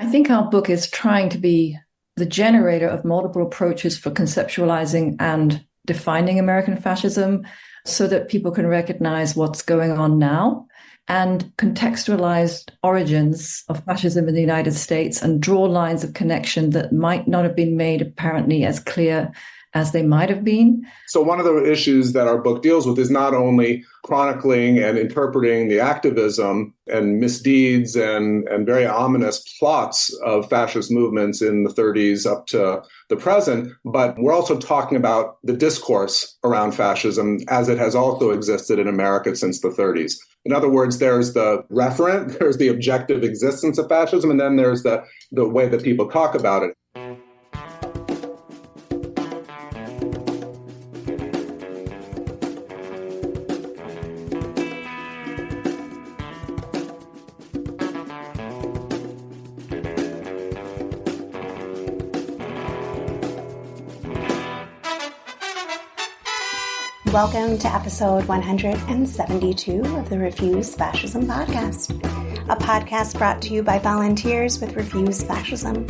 I think our book is trying to be the generator of multiple approaches for conceptualizing and defining American fascism so that people can recognize what's going on now and contextualize origins of fascism in the United States and draw lines of connection that might not have been made apparently as clear as they might have been. So one of the issues that our book deals with is not only chronicling and interpreting the activism and misdeeds and very ominous plots of fascist movements in the 30s up to the present, but we're also talking about the discourse around fascism as it has also existed in America since the 30s. In other words, there's the referent, there's the objective existence of fascism, and then there's the way that people talk about it. Welcome to episode 172 of the Refuse Fascism podcast, a podcast brought to you by volunteers with Refuse Fascism.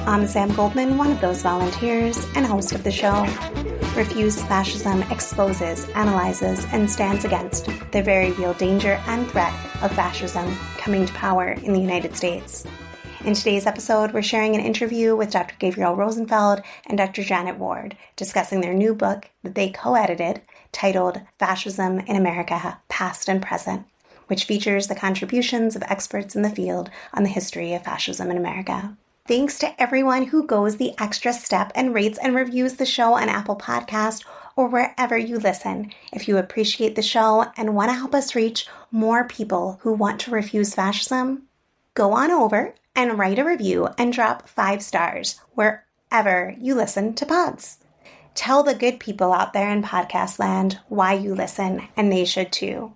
I'm Sam Goldman, one of those volunteers and host of the show. Refuse Fascism exposes, analyzes, and stands against the very real danger and threat of fascism coming to power in the United States. In today's episode, we're sharing an interview with Dr. Gavriel Rosenfeld and Dr. Janet Ward, discussing their new book that they co-edited, titled Fascism in America, Past and Present, which features the contributions of experts in the field on the history of fascism in America. Thanks to everyone who goes the extra step and rates and reviews the show on Apple Podcast or wherever you listen. If you appreciate the show and want to help us reach more people who want to refuse fascism, go on over and write a review and drop 5 stars wherever you listen to pods. Tell the good people out there in podcast land why you listen, and they should too.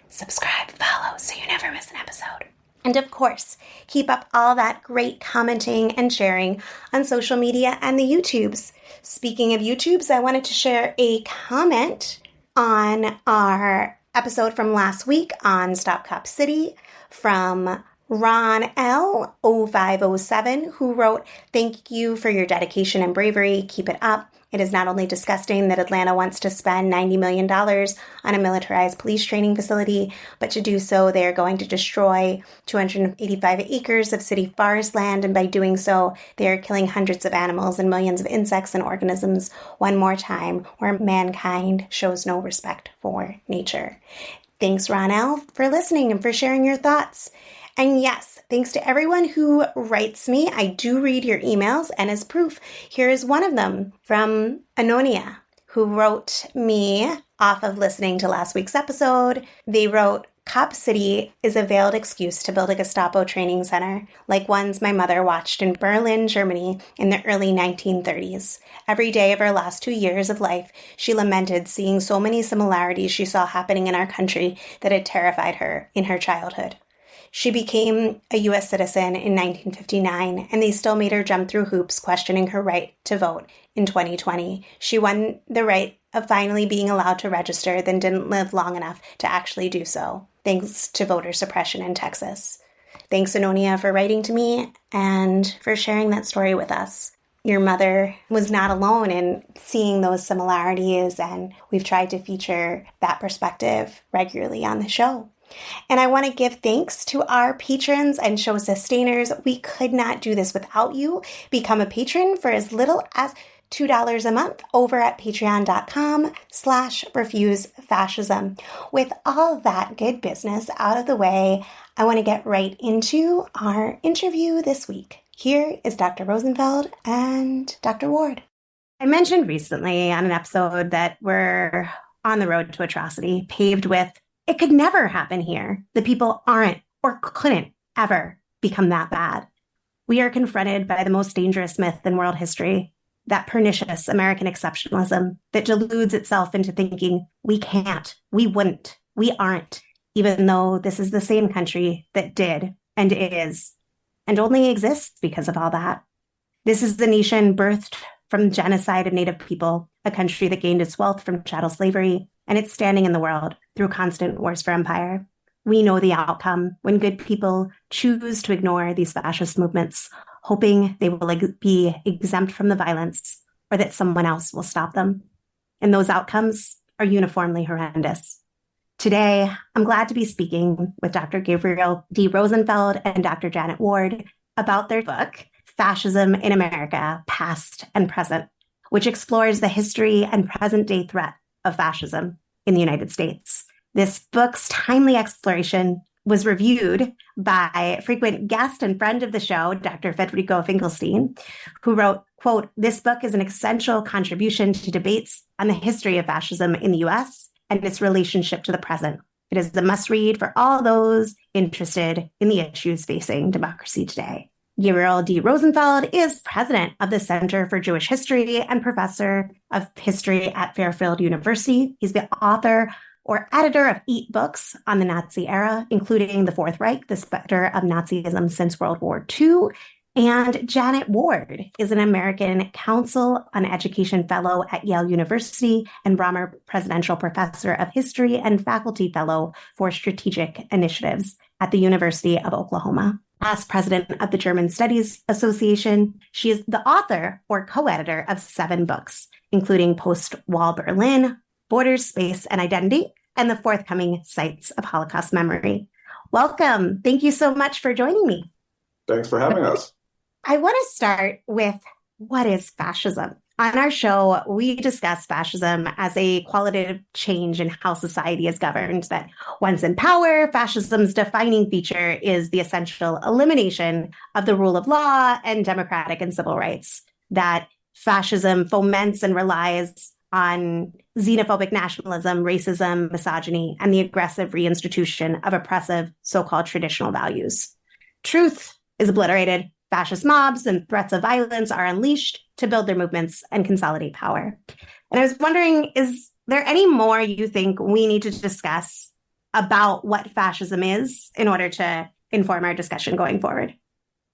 Subscribe, follow, so you never miss an episode. And of course, keep up all that great commenting and sharing on social media and the YouTubes. Speaking of YouTubes, I wanted to share a comment on our episode from last week on Stop Cop City from Ron L. 0507, who wrote, "Thank you for your dedication and bravery. Keep it up. It is not only disgusting that Atlanta wants to spend $90 million on a militarized police training facility, but to do so, they are going to destroy 285 acres of city forest land, and by doing so, they are killing hundreds of animals and millions of insects and organisms one more time, where mankind shows no respect for nature." Thanks, Ron L., for listening and for sharing your thoughts. And yes, thanks to everyone who writes me. I do read your emails, and as proof, here is one of them from Anonia, who wrote me off of listening to last week's episode. They wrote, "Cop City is a veiled excuse to build a Gestapo training center, like ones my mother watched in Berlin, Germany in the early 1930s. Every day of her last 2 years of life, she lamented seeing so many similarities she saw happening in our country that had terrified her in her childhood. She became a U.S. citizen in 1959, and they still made her jump through hoops questioning her right to vote in 2020. She won the right of finally being allowed to register, then didn't live long enough to actually do so, thanks to voter suppression in Texas." Thanks, Anonia, for writing to me and for sharing that story with us. Your mother was not alone in seeing those similarities, and we've tried to feature that perspective regularly on the show. And I want to give thanks to our patrons and show sustainers. We could not do this without you. Become a patron for as little as $2 a month over at patreon.com/refusefascism. With all that good business out of the way, I want to get right into our interview this week. Here is Dr. Rosenfeld and Dr. Ward. I mentioned recently on an episode that we're on the road to atrocity, paved with "it could never happen here. The people aren't or couldn't ever become that bad." We are confronted by the most dangerous myth in world history, that pernicious American exceptionalism that deludes itself into thinking we can't, we wouldn't, we aren't, even though this is the same country that did and is and only exists because of all that. This is the nation birthed from genocide of Native people, a country that gained its wealth from chattel slavery, and its standing in the world through constant wars for empire. We know the outcome when good people choose to ignore these fascist movements, hoping they will be exempt from the violence or that someone else will stop them. And those outcomes are uniformly horrendous. Today, I'm glad to be speaking with Dr. Gavriel D. Rosenfeld and Dr. Janet Ward about their book, Fascism in America, Past and Present, which explores the history and present-day threat of fascism in the United States. This book's timely exploration was reviewed by frequent guest and friend of the show, Dr. Federico Finchelstein, who wrote, quote, "This book is an essential contribution to debates on the history of fascism in the U.S. and its relationship to the present. It is a must-read for all those interested in the issues facing democracy today." Gavriel D. Rosenfeld is president of the Center for Jewish History and professor of history at Fairfield University. He's the author or editor of 8 books on the Nazi era, including The Fourth Reich, The Specter of Nazism Since World War II. And Janet Ward is an American Council on Education Fellow at Yale University and Romer Presidential Professor of History and Faculty Fellow for Strategic Initiatives at the University of Oklahoma. As president of the German Studies Association, she is the author or co-editor of 7 books, including Post-Wall Berlin, Borders, Space, and Identity, and the forthcoming Sites of Holocaust Memory. Welcome. Thank you so much for joining me. Thanks for having us. I want to start with, what is fascism? On our show, we discuss fascism as a qualitative change in how society is governed, that once in power, fascism's defining feature is the essential elimination of the rule of law and democratic and civil rights, that fascism foments and relies on xenophobic nationalism, racism, misogyny, and the aggressive reinstitution of oppressive so-called traditional values. Truth is obliterated. Fascist mobs and threats of violence are unleashed to build their movements and consolidate power. And I was wondering, is there any more you think we need to discuss about what fascism is in order to inform our discussion going forward?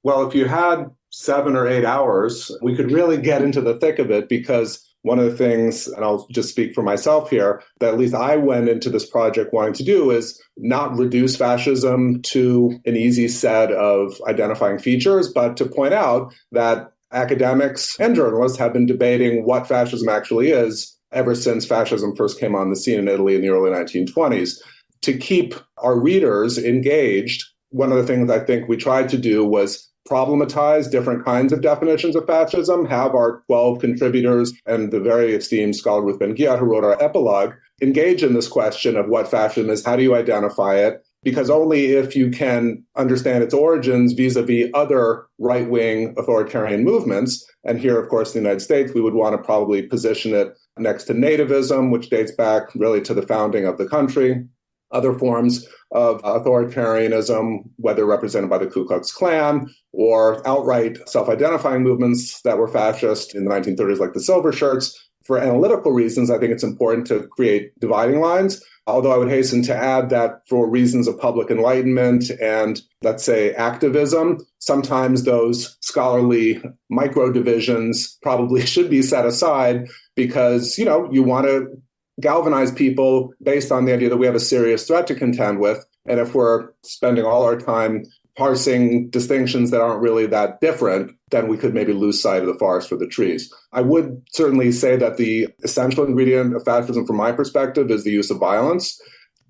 Well, if you had 7 or 8 hours, we could really get into the thick of it, because one of the things, and I'll just speak for myself here, that at least I went into this project wanting to do is not reduce fascism to an easy set of identifying features, but to point out that academics and journalists have been debating what fascism actually is ever since fascism first came on the scene in Italy in the early 1920s. To keep our readers engaged, one of the things I think we tried to do was problematize different kinds of definitions of fascism, have our 12 contributors and the very esteemed scholar Ruth Ben-Ghiat, who wrote our epilogue, engage in this question of what fascism is, how do you identify it? Because only if you can understand its origins vis-a-vis other right-wing authoritarian movements, and here, of course, in the United States, we would want to probably position it next to nativism, which dates back really to the founding of the country, other forms of authoritarianism, whether represented by the Ku Klux Klan or outright self-identifying movements that were fascist in the 1930s, like the Silver Shirts. For analytical reasons, I think it's important to create dividing lines, although I would hasten to add that for reasons of public enlightenment and, let's say, activism, sometimes those scholarly micro-divisions probably should be set aside because, you want to galvanize people based on the idea that we have a serious threat to contend with. And if we're spending all our time parsing distinctions that aren't really that different, then we could maybe lose sight of the forest for the trees. I would certainly say that the essential ingredient of fascism, from my perspective, is the use of violence.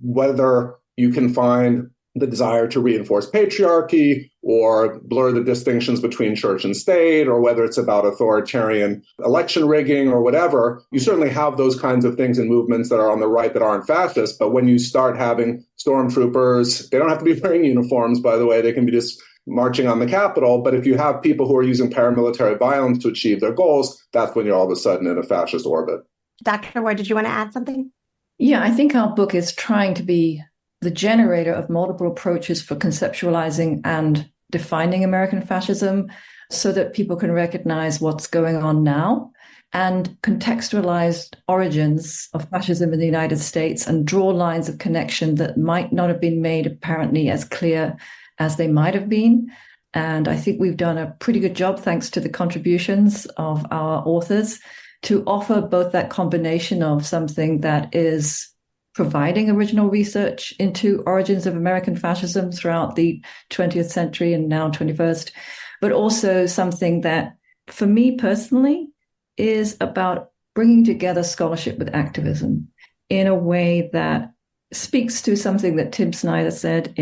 Whether you can find the desire to reinforce patriarchy or blur the distinctions between church and state, or whether it's about authoritarian election rigging or whatever, you certainly have those kinds of things and movements that are on the right that aren't fascist. But when you start having stormtroopers, they don't have to be wearing uniforms, by the way, they can be just marching on the Capitol. But if you have people who are using paramilitary violence to achieve their goals, that's when you're all of a sudden in a fascist orbit. Dr. Ward, did you want to add something? Yeah, I think our book is trying to be the generator of multiple approaches for conceptualizing and defining American fascism so that people can recognize what's going on now and contextualized origins of fascism in the United States and draw lines of connection that might not have been made apparently as clear as they might have been. And I think we've done a pretty good job, thanks to the contributions of our authors, to offer both that combination of something that is providing original research into origins of American fascism throughout the 20th century and now 21st, but also something that, for me personally, is about bringing together scholarship with activism in a way that speaks to something that Tim Snyder said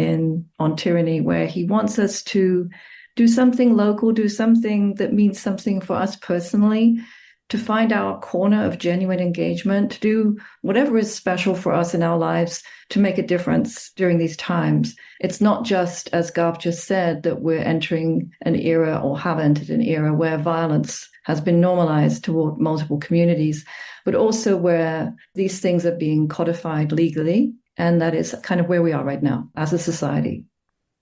on Tyranny, where he wants us to do something local, do something that means something for us personally, to find our corner of genuine engagement, to do whatever is special for us in our lives to make a difference during these times. It's not just, as Gav just said, that we're entering an era or have entered an era where violence has been normalized toward multiple communities, but also where these things are being codified legally. And that is kind of where we are right now as a society.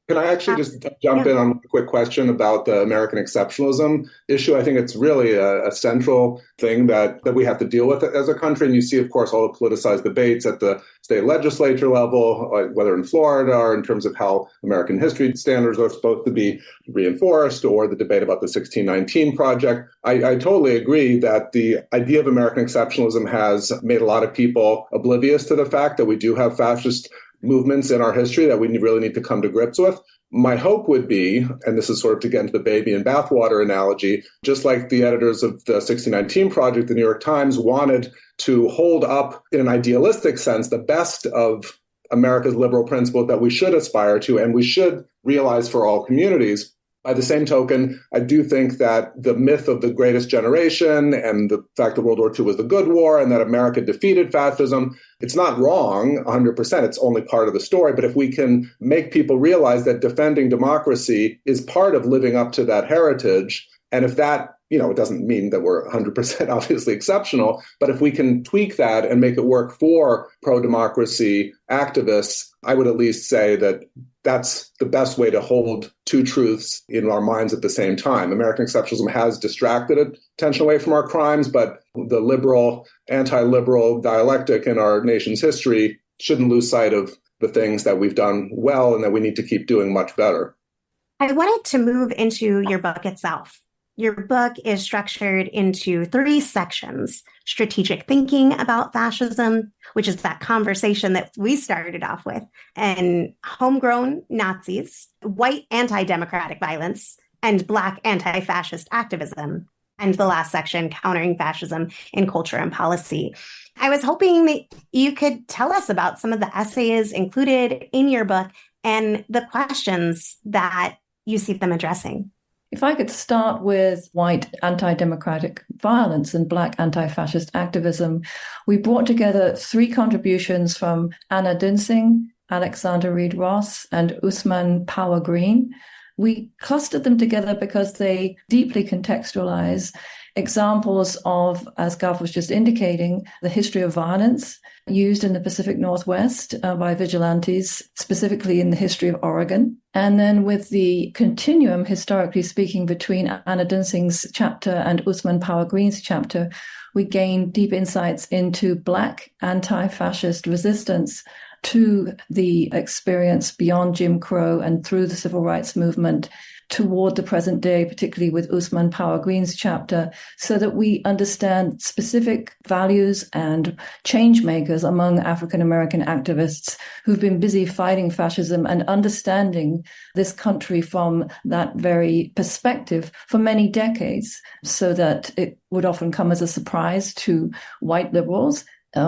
Can I actually just jump in on a quick question about the American exceptionalism issue? I think it's really a central thing that we have to deal with as a country. And you see, of course, all the politicized debates at the state legislature level, whether in Florida or in terms of how American history standards are supposed to be reinforced, or the debate about the 1619 Project. I totally agree that the idea of American exceptionalism has made a lot of people oblivious to the fact that we do have fascist movements in our history that we really need to come to grips with. My hope would be, and this is sort of to get into the baby and bathwater analogy, just like the editors of the 1619 Project, the New York Times, wanted to hold up, in an idealistic sense, the best of America's liberal principles that we should aspire to and we should realize for all communities. By the same token, I do think that the myth of the greatest generation and the fact that World War II was the good war and that America defeated fascism, it's not wrong 100%. It's only part of the story. But if we can make people realize that defending democracy is part of living up to that heritage, and if that, it doesn't mean that we're 100% obviously exceptional, but if we can tweak that and make it work for pro-democracy activists, I would at least say that that's the best way to hold two truths in our minds at the same time. American exceptionalism has distracted attention away from our crimes, but the liberal, anti-liberal dialectic in our nation's history shouldn't lose sight of the things that we've done well and that we need to keep doing much better. I wanted to move into your book itself. Your book is structured into 3 sections: strategic thinking about fascism, which is that conversation that we started off with, and homegrown Nazis, white anti-democratic violence, and Black anti-fascist activism. And the last section, countering fascism in culture and policy. I was hoping that you could tell us about some of the essays included in your book and the questions that you see them addressing. If I could start with white anti-democratic violence and Black anti-fascist activism, we brought together 3 contributions from Anna Dinsing, Alexander Reed Ross, and Usman Power Green. We clustered them together because they deeply contextualize examples of, as Gav was just indicating, the history of violence used in the Pacific Northwest by vigilantes, specifically in the history of Oregon. And then with the continuum, historically speaking, between Anna Dinsing's chapter and Usman Power Green's chapter, we gained deep insights into Black anti-fascist resistance to the experience beyond Jim Crow and through the civil rights movement toward the present day, particularly with Usman Power Green's chapter, so that we understand specific values and change makers among African-American activists who've been busy fighting fascism and understanding this country from that very perspective for many decades, so that it would often come as a surprise to white liberals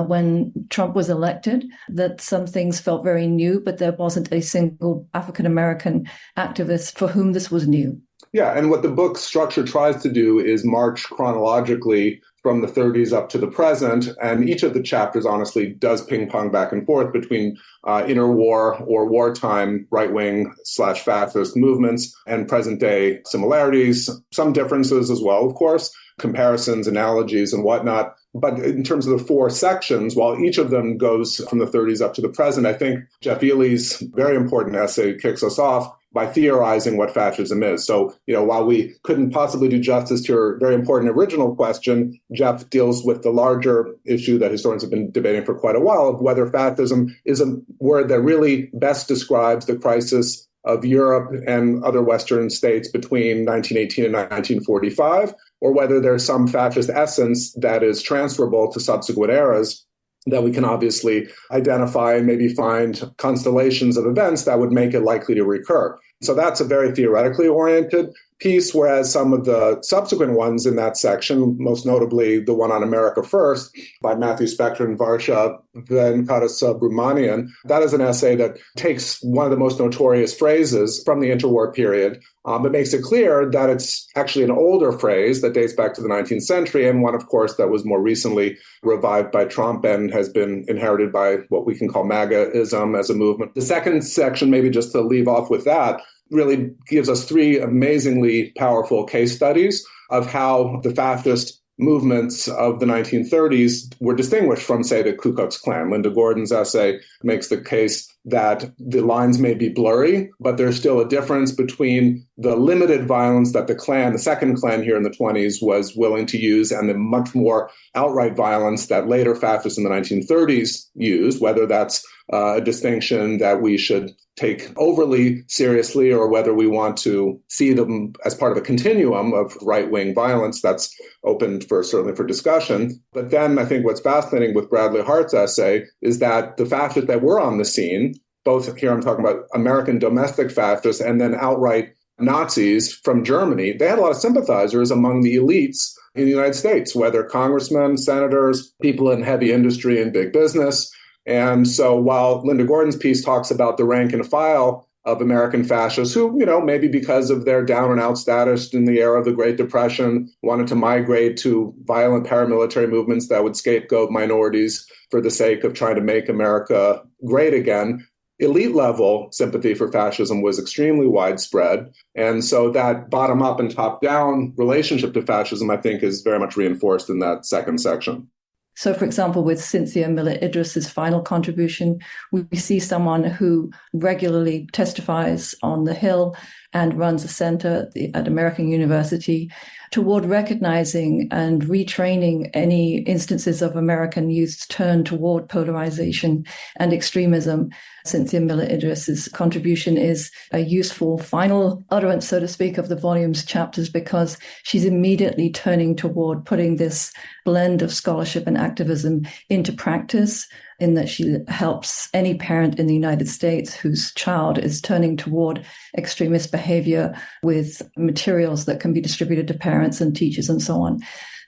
when Trump was elected, that some things felt very new, but there wasn't a single African-American activist for whom this was new. Yeah, and what the book's structure tries to do is march chronologically from the 30s up to the present, and each of the chapters, honestly, does ping-pong back and forth between interwar or wartime right-wing/fascist movements and present-day similarities, some differences as well, of course, comparisons, analogies, and whatnot. But in terms of the 4 sections, while each of them goes from the 30s up to the present, I think Jeff Ely's very important essay kicks us off by theorizing what fascism is. So, while we couldn't possibly do justice to your very important original question, Jeff deals with the larger issue that historians have been debating for quite a while of whether fascism is a word that really best describes the crisis of Europe and other Western states between 1918 and 1945, or whether there's some fascist essence that is transferable to subsequent eras. that we can obviously identify and maybe find constellations of events that would make it likely to recur. So that's a very theoretically oriented piece, whereas some of the subsequent ones in that section, most notably the one on America First by Matthew Specter and Varsha Venkata-Subramanian, that is an essay that takes one of the most notorious phrases from the interwar period, but makes it clear that it's actually an older phrase that dates back to the 19th century, and one, of course, that was more recently revived by Trump and has been inherited by what we can call MAGA-ism as a movement. The second section, maybe just to leave off with that, really gives us three amazingly powerful case studies of how the fascist movements of the 1930s were distinguished from, say, the Ku Klux Klan. Linda Gordon's essay makes the case that the lines may be blurry, but there's still a difference between the limited violence that the Klan, the second Klan here in the 20s, was willing to use and the much more outright violence that later fascists in the 1930s used, whether that's a distinction that we should take overly seriously or whether we want to see them as part of a continuum of right-wing violence that's open certainly for discussion. But then I think what's fascinating with Bradley Hart's essay is that the fascists that were on the scene, both here I'm talking about American domestic fascists and then outright Nazis from Germany, they had a lot of sympathizers among the elites in the United States, whether congressmen, senators, people in heavy industry and big business. And so while Linda Gordon's piece talks about the rank and file of American fascists who, maybe because of their down and out status in the era of the Great Depression, wanted to migrate to violent paramilitary movements that would scapegoat minorities for the sake of trying to make America great again, elite level sympathy for fascism was extremely widespread. And so that bottom up and top down relationship to fascism, I think, is very much reinforced in that second section. So, for example, with Cynthia Miller-Idris's final contribution, we see someone who regularly testifies on the Hill and runs a center at American University toward recognizing and retraining any instances of American youth's turn toward polarization and extremism. Cynthia Miller-Idris's contribution is a useful final utterance, so to speak, of the volume's chapters, because she's immediately turning toward putting this blend of scholarship and activism into practice, in that she helps any parent in the United States whose child is turning toward extremist behavior with materials that can be distributed to parents and teachers and so on.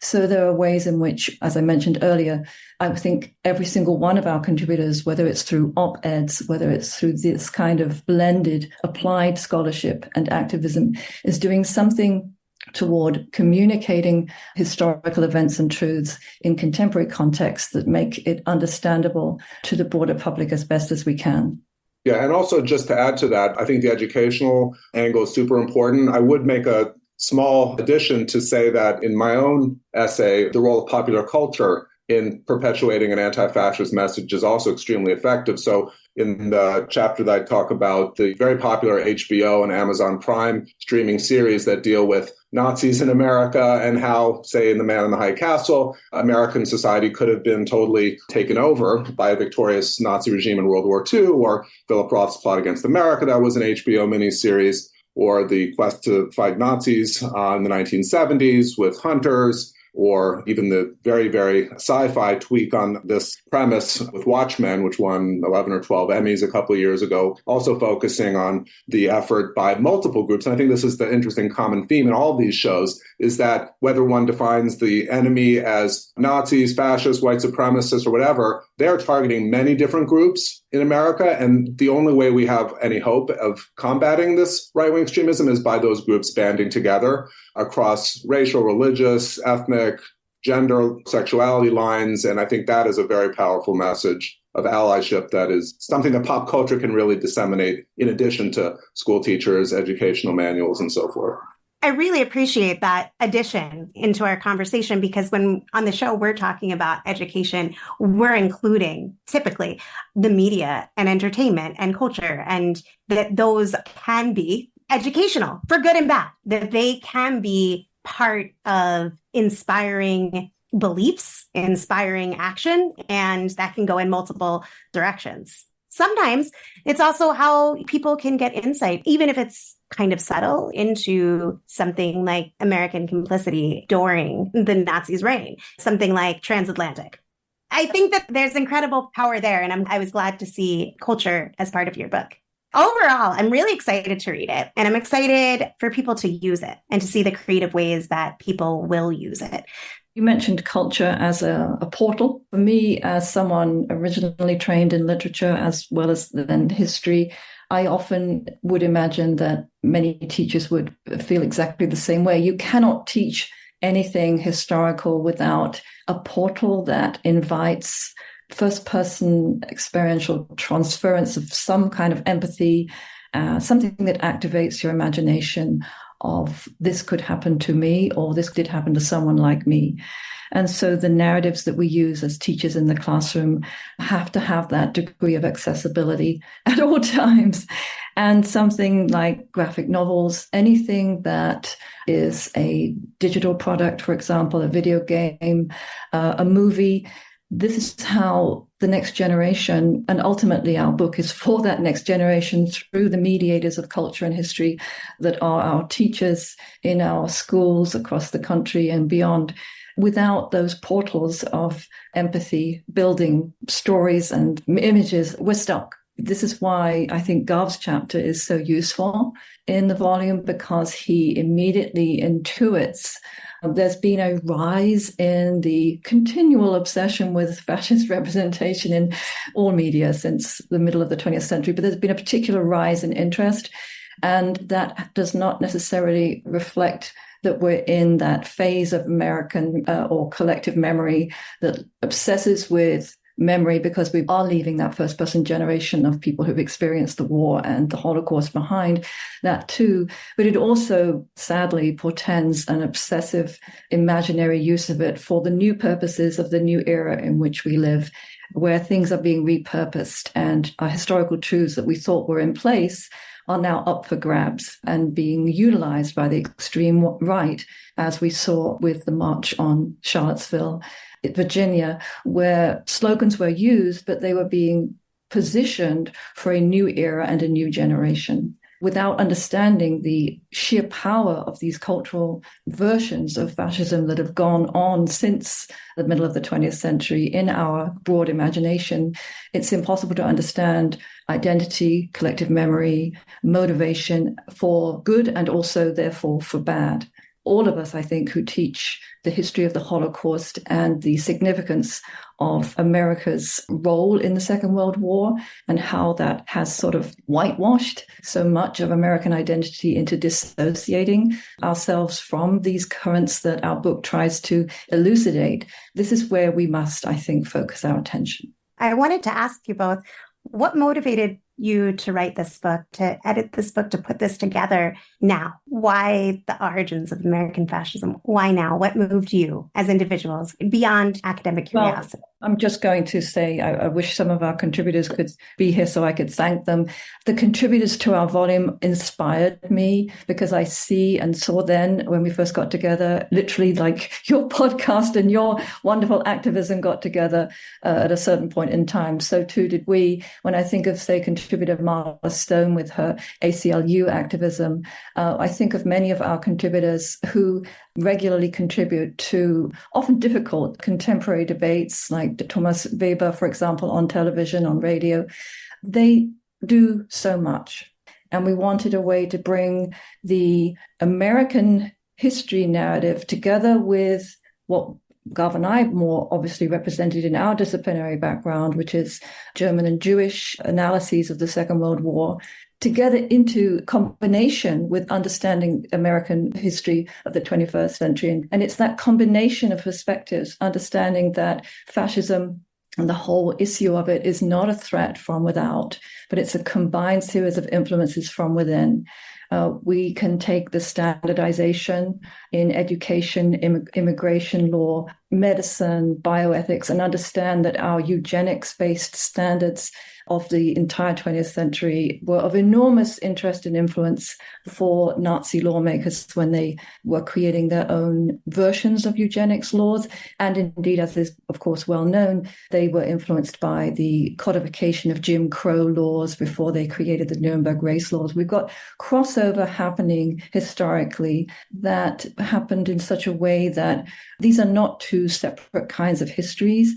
So there are ways in which, as I mentioned earlier, I think every single one of our contributors, whether it's through op-eds, whether it's through this kind of blended applied scholarship and activism, is doing something toward communicating historical events and truths in contemporary contexts that make it understandable to the broader public as best as we can. Yeah, and also just to add to that, I think the educational angle is super important. I would make a small addition to say that in my own essay, the role of popular culture in perpetuating an anti-fascist message is also extremely effective. So in the chapter that I talk about the very popular HBO and Amazon Prime streaming series that deal with Nazis in America and how, say, in The Man in the High Castle, American society could have been totally taken over by a victorious Nazi regime in World War II, or Philip Roth's Plot Against America, that was an HBO miniseries, or the quest to fight Nazis in the 1970s with Hunters, or even the very, very sci-fi tweak on this premise with Watchmen, which won 11 or 12 Emmys a couple of years ago, also focusing on the effort by multiple groups. And I think this is the interesting common theme in all of these shows, is that whether one defines the enemy as Nazis, fascists, white supremacists, or whatever, they're targeting many different groups in America. And the only way we have any hope of combating this right-wing extremism is by those groups banding together across racial, religious, ethnic, gender, sexuality lines. And I think that is a very powerful message of allyship that is something that pop culture can really disseminate in addition to school teachers, educational manuals, and so forth. I really appreciate that addition into our conversation, because when on the show we're talking about education, we're including typically the media and entertainment and culture, and that those can be educational for good and bad, that they can be part of inspiring beliefs, inspiring action, and that can go in multiple directions. Sometimes it's also how people can get insight, even if it's kind of subtle, into something like American complicity during the Nazis' reign, something like transatlantic. I think that there's incredible power there. And I was glad to see culture as part of your book. Overall, I'm really excited to read it. And I'm excited for people to use it and to see the creative ways that people will use it. You mentioned culture as a portal. For me, as someone originally trained in literature as well as then history, I often would imagine that many teachers would feel exactly the same way. You cannot teach anything historical without a portal that invites first-person experiential transference of some kind of empathy, something that activates your imagination of this could happen to me or this did happen to someone like me. And so the narratives that we use as teachers in the classroom have to have that degree of accessibility at all times. And something like graphic novels, anything that is a digital product, for example, a video game, a movie, this is how the next generation, and ultimately our book is for that next generation through the mediators of culture and history that are our teachers in our schools across the country and beyond. Without those portals of empathy, building stories and images, we're stuck. This is why I think Gav's chapter is so useful in the volume, because he immediately intuits there's been a rise in the continual obsession with fascist representation in all media since the middle of the 20th century, but there's been a particular rise in interest, and that does not necessarily reflect that we're in that phase of American or collective memory that obsesses with memory, because we are leaving that first-person generation of people who've experienced the war and the Holocaust behind, that too. But it also, sadly, portends an obsessive imaginary use of it for the new purposes of the new era in which we live, where things are being repurposed and our historical truths that we thought were in place are now up for grabs and being utilized by the extreme right, as we saw with the march on Charlottesville, Virginia, where slogans were used, but they were being positioned for a new era and a new generation, without understanding the sheer power of these cultural versions of fascism that have gone on since the middle of the 20th century in our broad imagination. It's impossible to understand identity, collective memory, motivation for good and also, therefore, for bad. All of us, I think, who teach the history of the Holocaust and the significance of America's role in the Second World War and how that has sort of whitewashed so much of American identity into dissociating ourselves from these currents that our book tries to elucidate. This is where we must, I think, focus our attention. I wanted to ask you both, what motivated you to write this book, to edit this book, to put this together now? Why the origins of American fascism? Why now? What moved you as individuals beyond academic curiosity? Well, I'm just going to say I wish some of our contributors could be here so I could thank them. The contributors to our volume inspired me because I see and saw then when we first got together, literally like your podcast and your wonderful activism got together at a certain point in time. So too did we. When I think of, say, contributor Marla Stone with her ACLU activism, I think of many of our contributors who regularly contribute to often difficult contemporary debates, like Thomas Weber, for example, on television, on radio. They do so much. And we wanted a way to bring the American history narrative together with what Gav and I more obviously represented in our disciplinary background, which is German and Jewish analyses of the Second World War, together into combination with understanding American history of the 21st century. And it's that combination of perspectives, understanding that fascism and the whole issue of it is not a threat from without, but it's a combined series of influences from within. We can take the standardization in education, immigration law, medicine, bioethics, and understand that our eugenics-based standards of the entire 20th century were of enormous interest and influence for Nazi lawmakers when they were creating their own versions of eugenics laws. And indeed, as is, of course, well known, they were influenced by the codification of Jim Crow laws before they created the Nuremberg race laws. We've got crossover happening historically that happened in such a way that these are not two separate kinds of histories.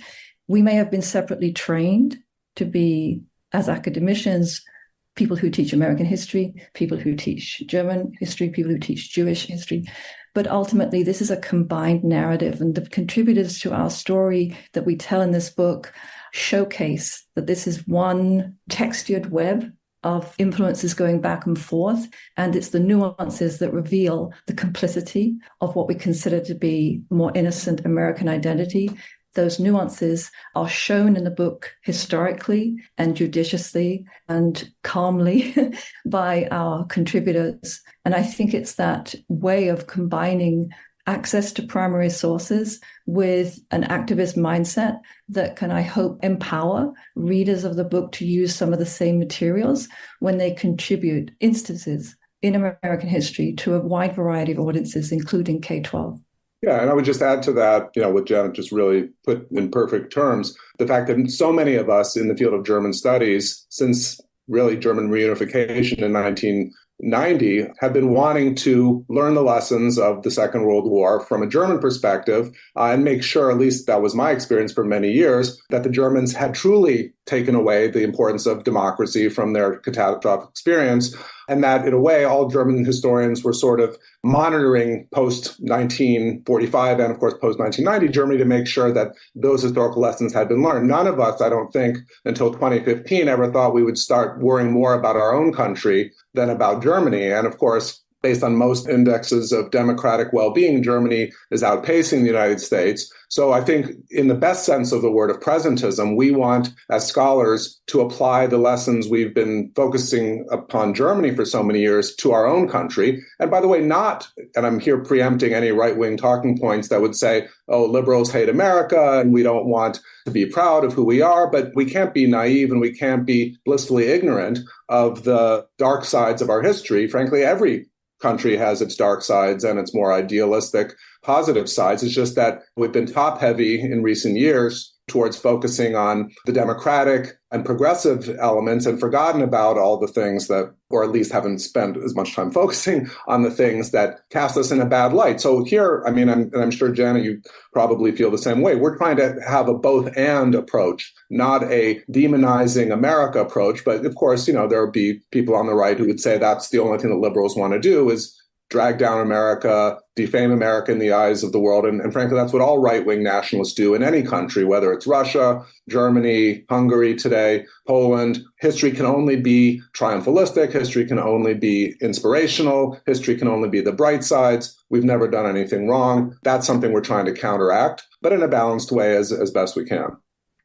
we may have been separately trained to be, as academicians, people who teach American history, people who teach German history, people who teach Jewish history. But ultimately, this is a combined narrative, and the contributors to our story that we tell in this book showcase that this is one textured web of influences going back and forth, and it's the nuances that reveal the complicity of what we consider to be more innocent American identity. Those nuances are shown in the book historically and judiciously and calmly by our contributors. And I think it's that way of combining access to primary sources with an activist mindset that can, I hope, empower readers of the book to use some of the same materials when they contribute instances in American history to a wide variety of audiences, including K-12. Yeah, and I would just add to that, what Janet just really put in perfect terms, the fact that so many of us in the field of German studies, since really German reunification in 1990, have been wanting to learn the lessons of the Second World War from a German perspective and make sure, at least that was my experience for many years, that the Germans had truly taken away the importance of democracy from their catastrophic experience, and that in a way all German historians were sort of monitoring post-1945 and of course post-1990 Germany to make sure that those historical lessons had been learned. None of us, I don't think, until 2015 ever thought we would start worrying more about our own country than about Germany. And of course, based on most indexes of democratic well-being, Germany is outpacing the United States. So I think in the best sense of the word of presentism, we want, as scholars, to apply the lessons we've been focusing upon Germany for so many years to our own country. And by the way, not, and I'm here preempting any right-wing talking points that would say, oh, liberals hate America and we don't want to be proud of who we are, but we can't be naive and we can't be blissfully ignorant of the dark sides of our history. Frankly, every country has its dark sides and its more idealistic positive sides. It's just that we've been top heavy in recent years towards focusing on the democratic and progressive elements and forgotten about all the things that, or at least haven't spent as much time focusing on the things that cast us in a bad light. So here, I'm sure, Janet, you probably feel the same way. We're trying to have a both and approach, not a demonizing America approach. But of course, there will be people on the right who would say that's the only thing that liberals want to do is drag down America, defame America in the eyes of the world. And frankly, that's what all right-wing nationalists do in any country, whether it's Russia, Germany, Hungary today, Poland. History can only be triumphalistic. History can only be inspirational. History can only be the bright sides. We've never done anything wrong. That's something we're trying to counteract, but in a balanced way as best we can.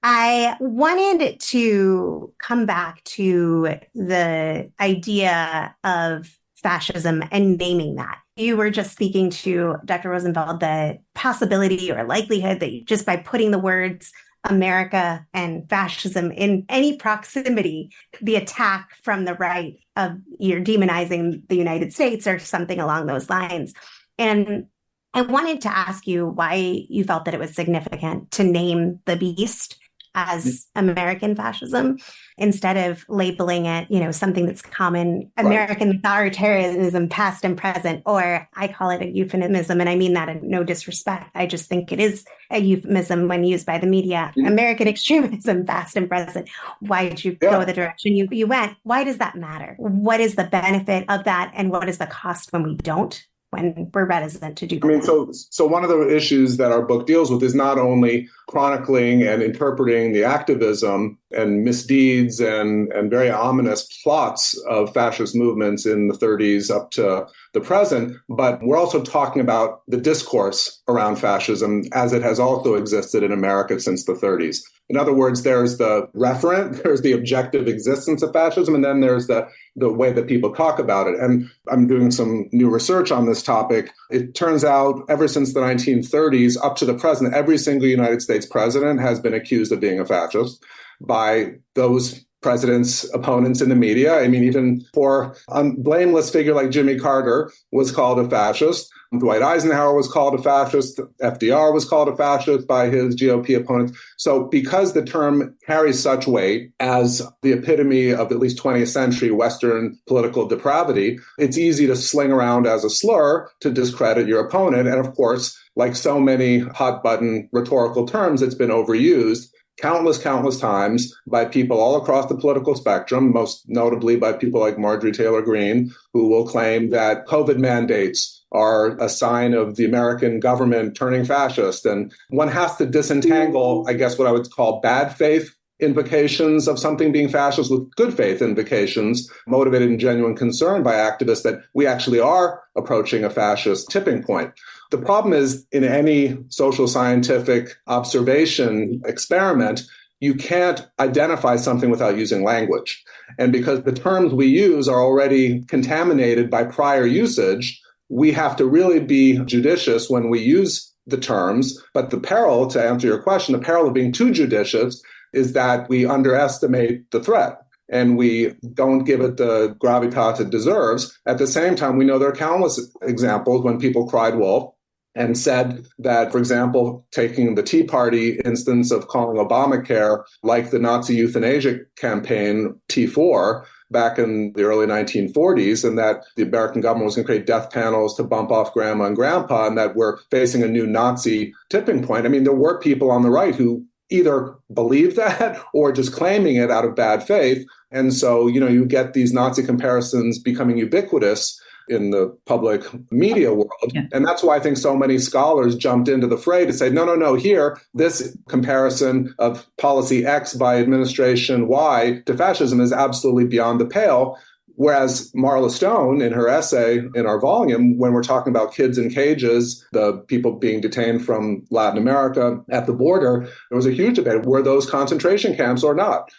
I wanted to come back to the idea of fascism and naming that. You were just speaking to Dr. Rosenfeld, the possibility or likelihood that just by putting the words America and fascism in any proximity, the attack from the right of you're demonizing the United States or something along those lines. And I wanted to ask you why you felt that it was significant to name the beast as American fascism instead of labeling it, something that's common, American authoritarianism, past and present, or I call it a euphemism. And I mean that in no disrespect. I just think it is a euphemism when used by the media. Mm-hmm. American extremism, past and present. Why did you go the direction you went? Why does that matter? What is the benefit of that? And what is the cost when we don't? When we're reticent to do that. So one of the issues that our book deals with is not only chronicling and interpreting the activism and misdeeds and very ominous plots of fascist movements in the 30s up to the present, but we're also talking about the discourse around fascism as it has also existed in America since the 30s. In other words, there's the referent, there's the objective existence of fascism, and then there's the way that people talk about it. And I'm doing some new research on this topic. It turns out ever since the 1930s up to the present, every single United States president has been accused of being a fascist by those president's opponents in the media. Even for a blameless figure like Jimmy Carter was called a fascist. Dwight Eisenhower was called a fascist. FDR was called a fascist by his GOP opponents. So because the term carries such weight as the epitome of at least 20th century Western political depravity, it's easy to sling around as a slur to discredit your opponent. And of course, like so many hot button rhetorical terms, it's been overused countless times by people all across the political spectrum, most notably by people like Marjorie Taylor Greene, who will claim that COVID mandates are a sign of the American government turning fascist. And one has to disentangle, I guess, what I would call bad faith invocations of something being fascist with good faith invocations motivated in genuine concern by activists that we actually are approaching a fascist tipping point. The problem is, in any social scientific observation experiment, you can't identify something without using language. And because the terms we use are already contaminated by prior usage, we have to really be judicious when we use the terms. But the peril, to answer your question, the peril of being too judicious is that we underestimate the threat and we don't give it the gravitas it deserves. At the same time, we know there are countless examples when people cried wolf and said that, for example, taking the Tea Party instance of calling Obamacare like the Nazi euthanasia campaign T4 back in the early 1940s, and that the American government was going to create death panels to bump off grandma and grandpa, and that we're facing a new Nazi tipping point. I mean, there were people on the right who either believed that or just claiming it out of bad faith. And so, you get these Nazi comparisons becoming ubiquitous in the public media world. Yeah. And that's why I think so many scholars jumped into the fray to say, no, here, this comparison of policy X by administration Y to fascism is absolutely beyond the pale. Whereas Marla Stone, in her essay in our volume, when we're talking about kids in cages, the people being detained from Latin America at the border, there was a huge debate. Were those concentration camps or not?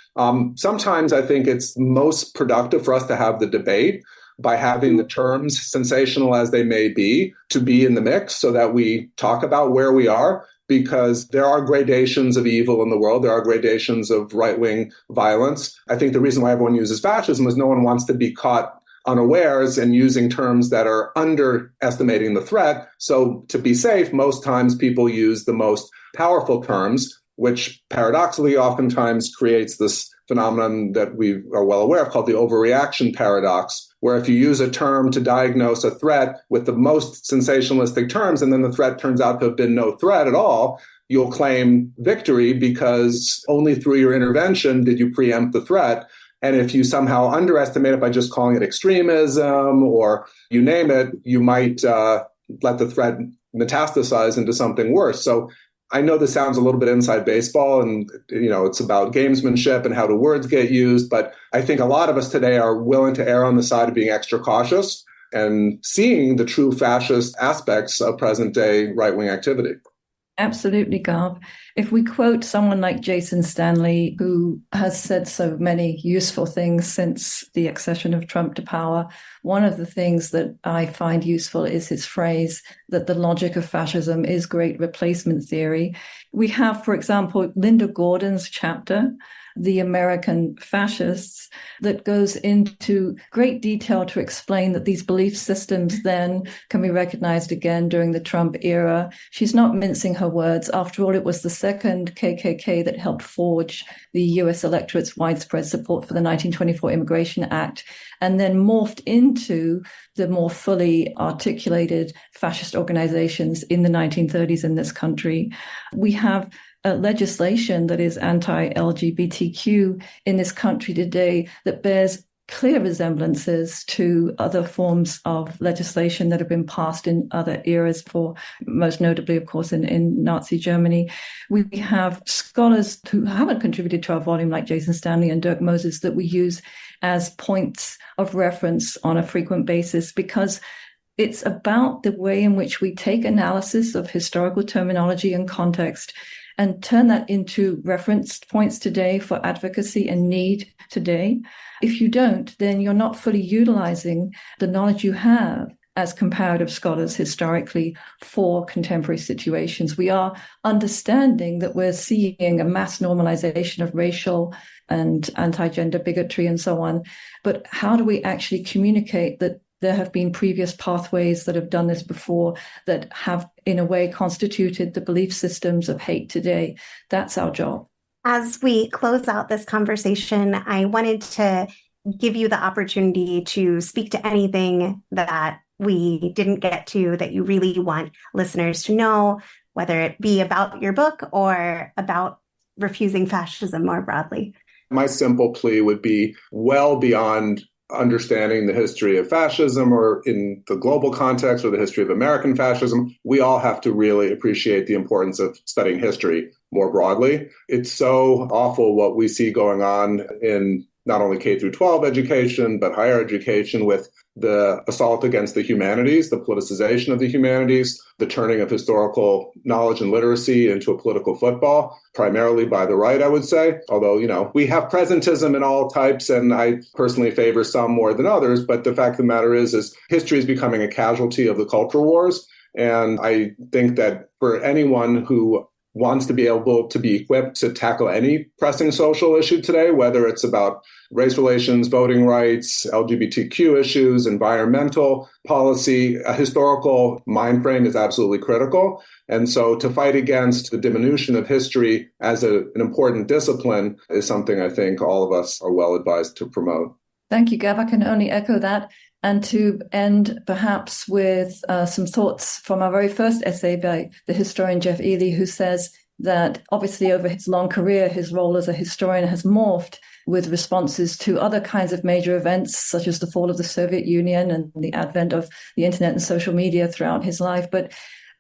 Sometimes I think it's most productive for us to have the debate by having the terms, sensational as they may be, to be in the mix so that we talk about where we are, because there are gradations of evil in the world. There are gradations of right-wing violence. I think the reason why everyone uses fascism is no one wants to be caught unawares and using terms that are underestimating the threat. So to be safe, most times people use the most powerful terms, which paradoxically oftentimes creates this phenomenon that we are well aware of called the overreaction paradox, where if you use a term to diagnose a threat with the most sensationalistic terms, and then the threat turns out to have been no threat at all, you'll claim victory because only through your intervention did you preempt the threat. And if you somehow underestimate it by just calling it extremism or you name it, you might let the threat metastasize into something worse. So I know this sounds a little bit inside baseball and, it's about gamesmanship and how the words get used. But I think a lot of us today are willing to err on the side of being extra cautious and seeing the true fascist aspects of present day right-wing activity. Absolutely, Gav. If we quote someone like Jason Stanley, who has said so many useful things since the accession of Trump to power, one of the things that I find useful is his phrase that the logic of fascism is great replacement theory. We have, for example, Linda Gordon's chapter, The American Fascists, that goes into great detail to explain that these belief systems then can be recognized again during the Trump era. She's not mincing her words. After all, it was the second KKK that helped forge the US electorate's widespread support for the 1924 Immigration Act, and then morphed into the more fully articulated fascist organizations in the 1930s in this country. We have legislation that is anti-LGBTQ in this country today that bears clear resemblances to other forms of legislation that have been passed in other eras, for most notably, of course, in Nazi Germany. We have scholars who haven't contributed to our volume, like Jason Stanley and Dirk Moses, that we use as points of reference on a frequent basis, because it's about the way in which we take analysis of historical terminology and context and turn that into reference points today for advocacy and need today. If you don't, then you're not fully utilizing the knowledge you have as comparative scholars historically for contemporary situations. We are understanding that we're seeing a mass normalization of racial and anti-gender bigotry and so on. But how do we actually communicate that there have been previous pathways that have done this before that have, in a way, constituted the belief systems of hate today? That's our job. As we close out this conversation, I wanted to give you the opportunity to speak to anything that we didn't get to that you really want listeners to know, whether it be about your book or about refusing fascism more broadly? My simple plea would be well beyond understanding the history of fascism or in the global context or the history of American fascism. We all have to really appreciate the importance of studying history more broadly. It's so awful what we see going on in not only K through 12 education, but higher education with the assault against the humanities, the politicization of the humanities, the turning of historical knowledge and literacy into a political football, primarily by the right, I would say. Although, we have presentism in all types, and I personally favor some more than others. But the fact of the matter is history is becoming a casualty of the culture wars. And I think that for anyone who wants to be able to be equipped to tackle any pressing social issue today, whether it's about race relations, voting rights, LGBTQ issues, environmental policy, a historical mind frame is absolutely critical. And so to fight against the diminution of history as an important discipline is something I think all of us are well advised to promote. Thank you, Gav. I can only echo that. And to end perhaps with some thoughts from our very first essay by the historian Jeff Ely, who says that obviously over his long career, his role as a historian has morphed with responses to other kinds of major events, such as the fall of the Soviet Union and the advent of the internet and social media throughout his life. But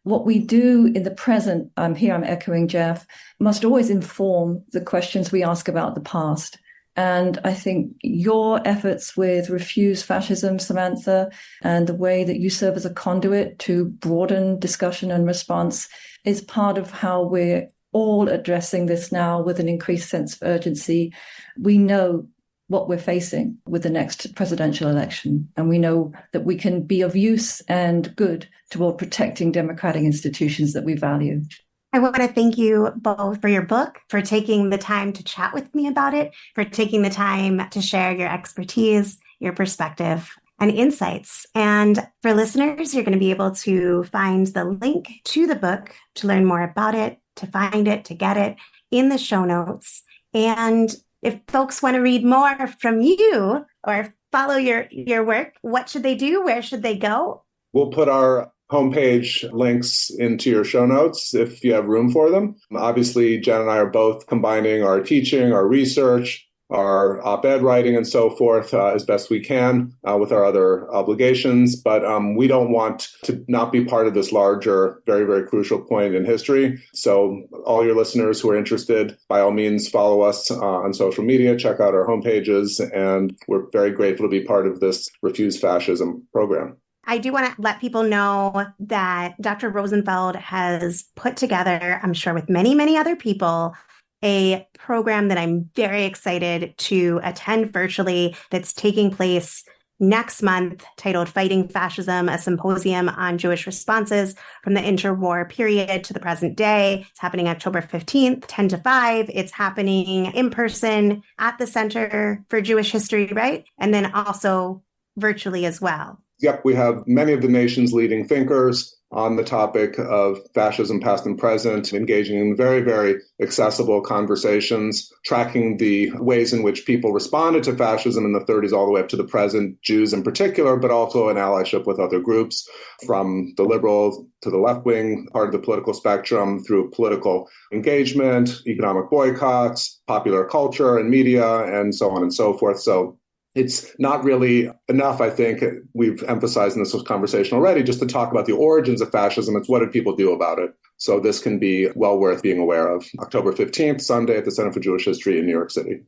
what we do in the present, I'm echoing Jeff, must always inform the questions we ask about the past. And I think your efforts with Refuse Fascism, Samantha, and the way that you serve as a conduit to broaden discussion and response is part of how we're all addressing this now with an increased sense of urgency. We know what we're facing with the next presidential election, and we know that we can be of use and good toward protecting democratic institutions that we value. I want to thank you both for your book, for taking the time to chat with me about it, for taking the time to share your expertise, your perspective, and insights. And for listeners, you're going to be able to find the link to the book to learn more about it, to find it, to get it in the show notes. And if folks want to read more from you or follow your work, what should they do? Where should they go? We'll put our homepage links into your show notes if you have room for them. Obviously, Jen and I are both combining our teaching, our research, our op-ed writing, and so forth as best we can with our other obligations. But we don't want to not be part of this larger, very, very crucial point in history. So all your listeners who are interested, by all means, follow us on social media, check out our homepages, and we're very grateful to be part of this Refuse Fascism program. I do want to let people know that Dr. Rosenfeld has put together, I'm sure with many, many other people, a program that I'm very excited to attend virtually that's taking place next month, titled Fighting Fascism, a symposium on Jewish responses from the interwar period to the present day. It's happening October 15th, 10 to 5. It's happening in person at the Center for Jewish History, right? And then also virtually as well. Yep, we have many of the nation's leading thinkers on the topic of fascism, past and present, engaging in very, very accessible conversations, tracking the ways in which people responded to fascism in the 30s all the way up to the present, Jews in particular, but also in allyship with other groups, from the liberal to the left-wing part of the political spectrum, through political engagement, economic boycotts, popular culture and media, and so on and so forth. So it's not really enough, I think, we've emphasized in this conversation already, just to talk about the origins of fascism. It's what did people do about it? So this can be well worth being aware of. October 15th, Sunday at the Center for Jewish History in New York City.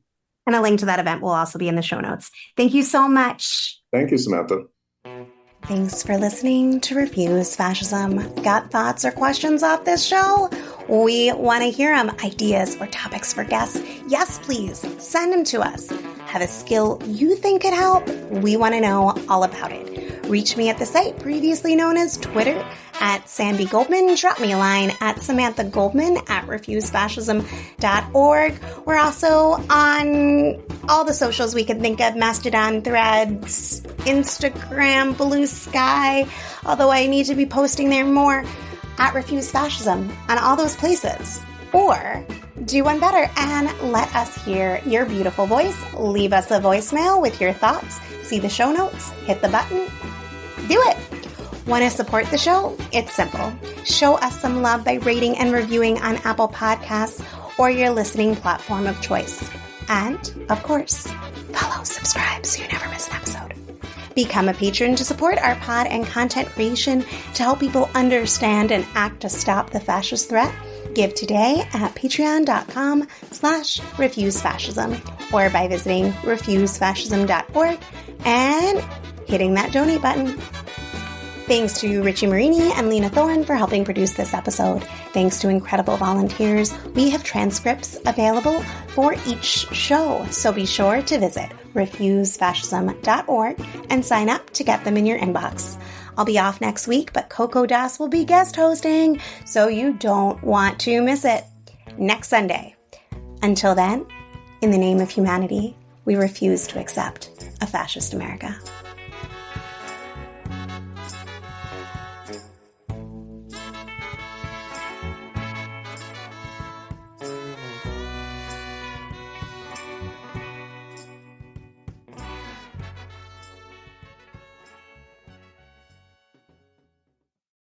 And a link to that event will also be in the show notes. Thank you so much. Thank you, Samantha. Thanks for listening to Refuse Fascism. Got thoughts or questions off this show? We want to hear them. Ideas or topics for guests? Yes, please. Send them to us. Have a skill you think could help? We want to know all about it. Reach me at the site previously known as Twitter at Sandy Goldman. Drop me a line at Samantha Goldman at refusefascism.org. We're also on all the socials we can think of: Mastodon, Threads, Instagram, Blue Sky, although I need to be posting there more, at Refuse Fascism on all those places. Or do one better and let us hear your beautiful voice. Leave us a voicemail with your thoughts. See the show notes, hit the button, do it. Want to support the show? It's simple. Show us some love by rating and reviewing on Apple Podcasts, or your listening platform of choice. And, of course, follow, subscribe so you never miss an episode. Become a patron to support our pod and content creation to help people understand and act to stop the fascist threat. Give today at patreon.com/refusefascism or by visiting refusefascism.org and hitting that donate button. Thanks to Richie Marini and Lena Thorne for helping produce this episode. Thanks to incredible volunteers, we have transcripts available for each show, so be sure to visit refusefascism.org and sign up to get them in your inbox. I'll be off next week, but Coco Das will be guest hosting, so you don't want to miss it. Next Sunday. Until then, in the name of humanity, we refuse to accept a fascist America.